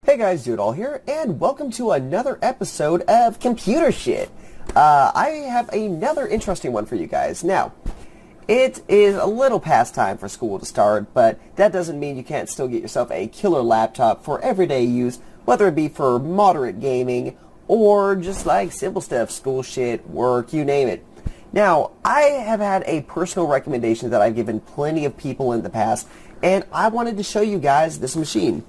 Hey guys, doitall here, and welcome to another episode of Computer Shit. I have another interesting one for you guys. Now, it is a little past time for school to start, but that doesn't mean you can't still get yourself a killer laptop for everyday use, whether it be for moderate gaming, or just like simple stuff, school shit, work, you name it. Now, I have had a personal recommendation that I've given plenty of people in the past, and I wanted to show you guys this machine.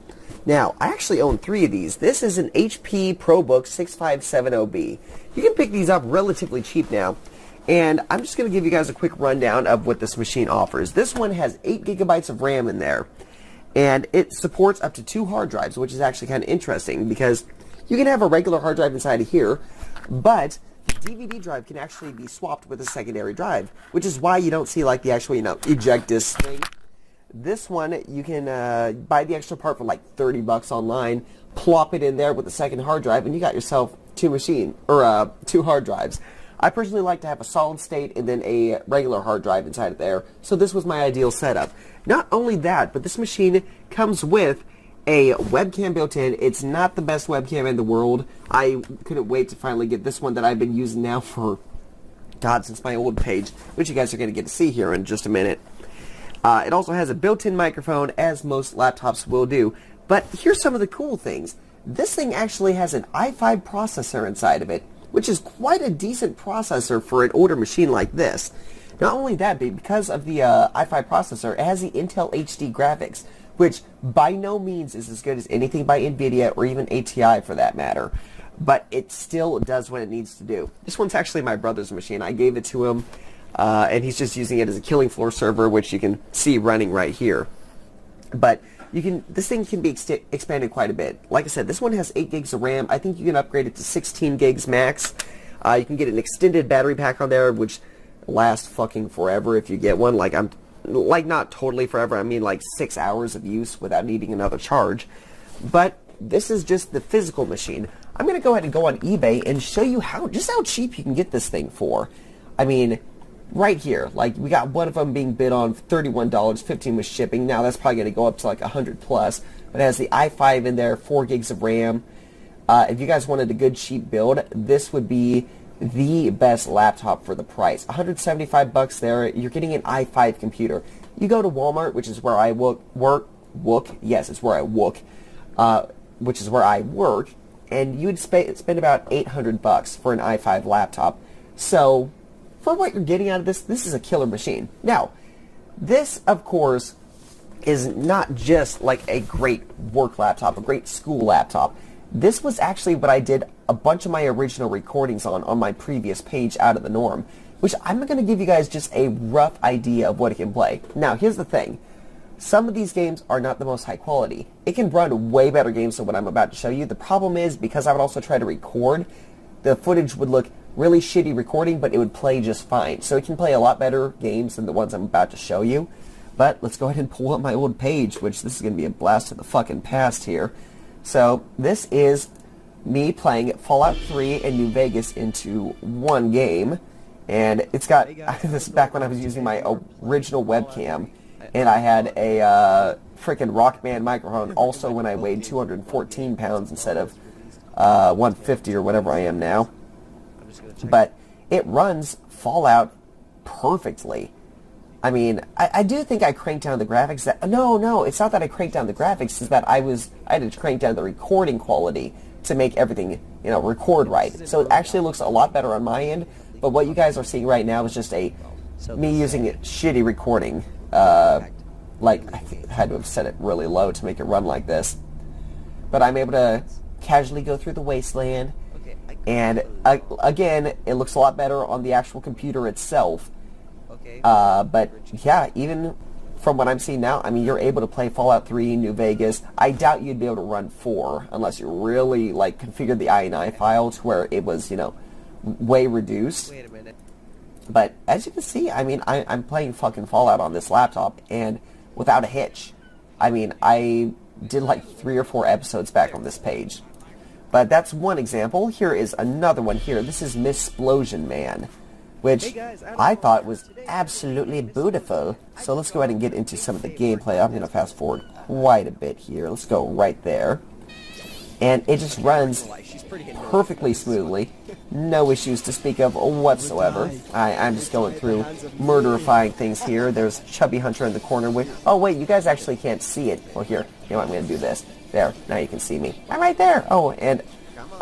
Now, I actually own 3 of these. This is an HP ProBook 6570B. You can pick these up relatively cheap now. And I'm just going to give you guys a quick rundown of what this machine offers. This one has 8 gigabytes of RAM in there. And it supports up to 2 hard drives, which is actually kind of interesting because you can have a regular hard drive inside of here, but the DVD drive can actually be swapped with a secondary drive, which is why you don't see like the actual, eject disc thing. This one, you can buy the extra part for like 30 bucks online, plop it in there with the second hard drive, and you got yourself 2 hard drives. I personally like to have a solid state and then a regular hard drive inside of there, so this was my ideal setup. Not only that, but this machine comes with a webcam built in. It's not the best webcam in the world. I couldn't wait to finally get this one that I've been using now for, God, since my old page, which you guys are going to get to see here in just a minute. It also has a built-in microphone, as most laptops will do. But here's some of the cool things. This thing actually has an i5 processor inside of it, which is quite a decent processor for an older machine like this. Not only that, but because of the i5 processor, it has the Intel HD graphics, which by no means is as good as anything by NVIDIA or even ATI for that matter. But it still does what it needs to do. This one's actually my brother's machine. I gave it to him. And he's just using it as a killing floor server, which you can see running right here. But this thing can be expanded quite a bit. Like I said, this one has 8 gigs of RAM. I think you can upgrade it to 16 gigs max. You can get an extended battery pack on there, which lasts fucking forever if you get one. Like not totally forever. I mean like 6 hours of use without needing another charge. But this is just the physical machine. I'm gonna go ahead and go on eBay and show you just how cheap you can get this thing for. I mean, right here, like we got one of them being bid on $31, $15 with shipping. Now that's probably going to go up to like 100 plus, but it has the i5 in there, 4 gigs of RAM. If you guys wanted a good cheap build, this would be the best laptop for the price. 175 bucks there. You're getting an i5 computer. You go to Walmart, which is where I yes, it's where I work, which is where I work, and you would spend about 800 bucks for an i5 laptop. So for what you're getting out of this is a killer machine. Now, this, of course, is not just like a great work laptop, a great school laptop. This was actually what I did a bunch of my original recordings on my previous page, Out of the Norm, which I'm going to give you guys just a rough idea of what it can play. Now, here's the thing. Some of these games are not the most high quality. It can run way better games than what I'm about to show you. The problem is, because I would also try to record, the footage would look really shitty recording, but it would play just fine. So it can play a lot better games than the ones I'm about to show you. But let's go ahead and pull up my old page, which this is going to be a blast to the fucking past here. So this is me playing Fallout 3 and New Vegas into one game. And it's got, this back when I was using my original webcam. And I had a freaking Rock Band microphone also when I weighed 214 pounds instead of 150 or whatever I am now. But it runs Fallout perfectly. I mean, I do think I cranked down the graphics. No, it's not that I cranked down the graphics. It's that I had to crank down the recording quality to make everything, record right. So it actually looks a lot better on my end. But what you guys are seeing right now is just me using a shitty recording. Like, I had to have set it really low to make it run like this. But I'm able to casually go through the wasteland. And again, it looks a lot better on the actual computer itself. But yeah, even from what I'm seeing now, I mean, you're able to play Fallout 3, New Vegas. I doubt you'd be able to run 4 unless you really configured the INI file to where it was, way reduced. Wait a minute. But as you can see, I mean, I'm playing fucking Fallout on this laptop and without a hitch. I mean, I did 3 or 4 episodes back on this page. But that's one example. Here is another one here. This is Missplosion Man, which I thought was absolutely beautiful. So let's go ahead and get into some of the gameplay. I'm going to fast forward quite a bit here. Let's go right there. and it just runs perfectly smoothly. No issues to speak of whatsoever. I'm just going through murderifying things here. There's Chubby Hunter in the corner with... Oh, wait, you guys actually can't see it. Well, here. You know what, I'm going to do this. There. Now you can see me. I'm right there. Oh, and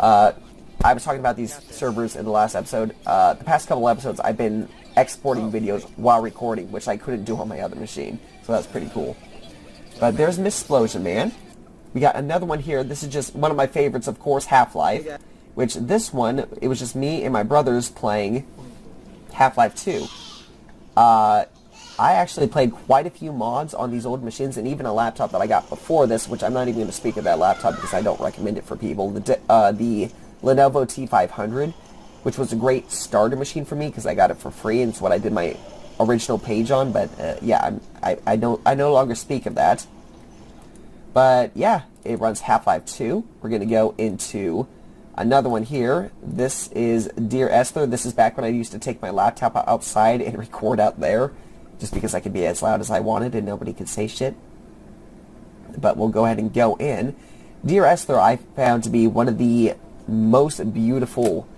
I was talking about these servers in the last episode. The past couple episodes, I've been exporting videos while recording, which I couldn't do on my other machine. So that's pretty cool. But there's Missplosion Man. We got another one here. This is just one of my favorites, of course, Half-Life. Which this one, it was just me and my brothers playing Half-Life 2. I actually played quite a few mods on these old machines, and even a laptop that I got before this, which I'm not even going to speak of that laptop because I don't recommend it for people. The Lenovo T500, which was a great starter machine for me because I got it for free, and it's what I did my original page on. But yeah, I no longer speak of that. But yeah, it runs Half-Life 2. We're going to go into another one here. This is Dear Esther. This is back when I used to take my laptop outside and record out there, just because I could be as loud as I wanted and nobody could say shit. But we'll go ahead and go in. Dear Esther I found to be one of the most beautiful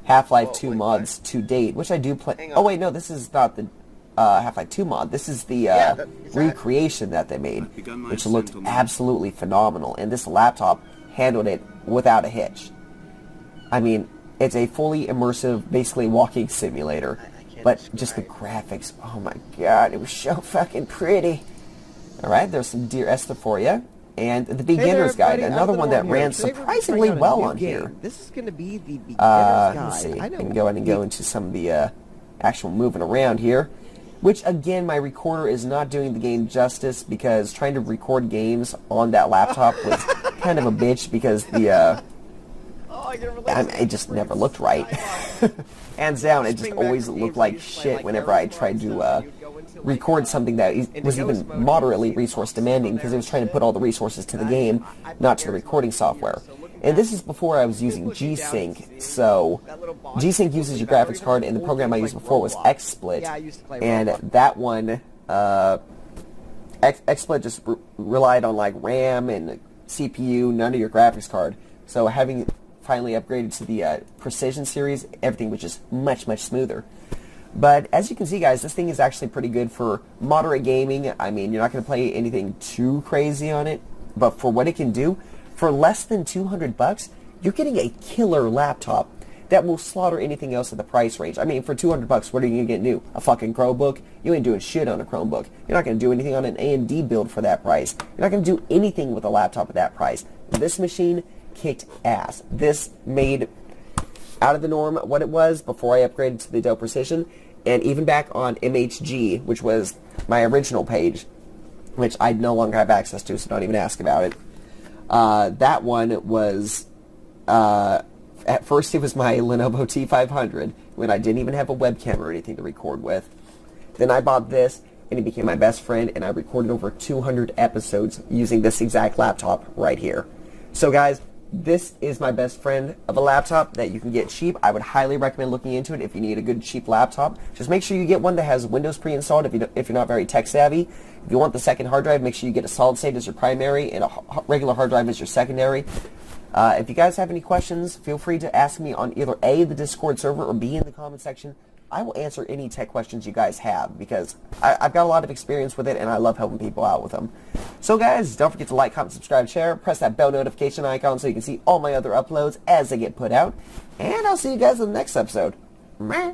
Half-Life 2 mods to date, which I do play. Oh wait, no, this is not the Half-Life 2 mod. This is the recreation that they made, which looked absolutely phenomenal, and this laptop handled it without a hitch. I mean, it's a fully immersive, basically walking simulator, but just the graphics, oh my god, it was so fucking pretty. Alright, there's some Dear Esther for you. And the Beginner's Guide, another one that ran surprisingly well on here. This is going to be the Beginner's Guide. Let's see, I can go ahead and go into some of the actual moving around here. Which, again, my recorder is not doing the game justice, because trying to record games on that laptop was kind of a bitch, because the, it just never looked right. Hands down, it just always looked like shit whenever I tried to record something that was even moderately resource demanding, because it was trying to put all the resources to the game, not to the recording software. And this is before I was using G-Sync, so G-Sync uses your graphics card, and the program I used before was XSplit, and that one, XSplit just relied on like RAM and CPU, none of your graphics card. So having finally upgraded to the Precision series, everything was just much, much smoother. But as you can see, guys, this thing is actually pretty good for moderate gaming. I mean, you're not going to play anything too crazy on it, but for what it can do, for less than $200, you're getting a killer laptop that will slaughter anything else at the price range. I mean, for $200, what are you going to get new? A fucking Chromebook? You ain't doing shit on a Chromebook. You're not going to do anything on an AMD build for that price. You're not going to do anything with a laptop at that price. This machine kicked ass. This made out of the norm what it was before I upgraded to the Dell Precision, and even back on MHG, which was my original page, which I no longer have access to, so don't even ask about it. That one was, at first it was my Lenovo T500, when I didn't even have a webcam or anything to record with. Then I bought this, and it became my best friend, and I recorded over 200 episodes using this exact laptop right here. So guys, this is my best friend of a laptop that you can get cheap. I would highly recommend looking into it if you need a good cheap laptop. Just make sure you get one that has Windows pre-installed if you're not very tech savvy. If you want the second hard drive, make sure you get a solid state as your primary and a regular hard drive as your secondary. If you guys have any questions, feel free to ask me on either A, the Discord server, or B, in the comment section. I will answer any tech questions you guys have, because I've got a lot of experience with it, and I love helping people out with them. So guys, don't forget to like, comment, subscribe, share, press that bell notification icon so you can see all my other uploads as they get put out, and I'll see you guys in the next episode. Meh.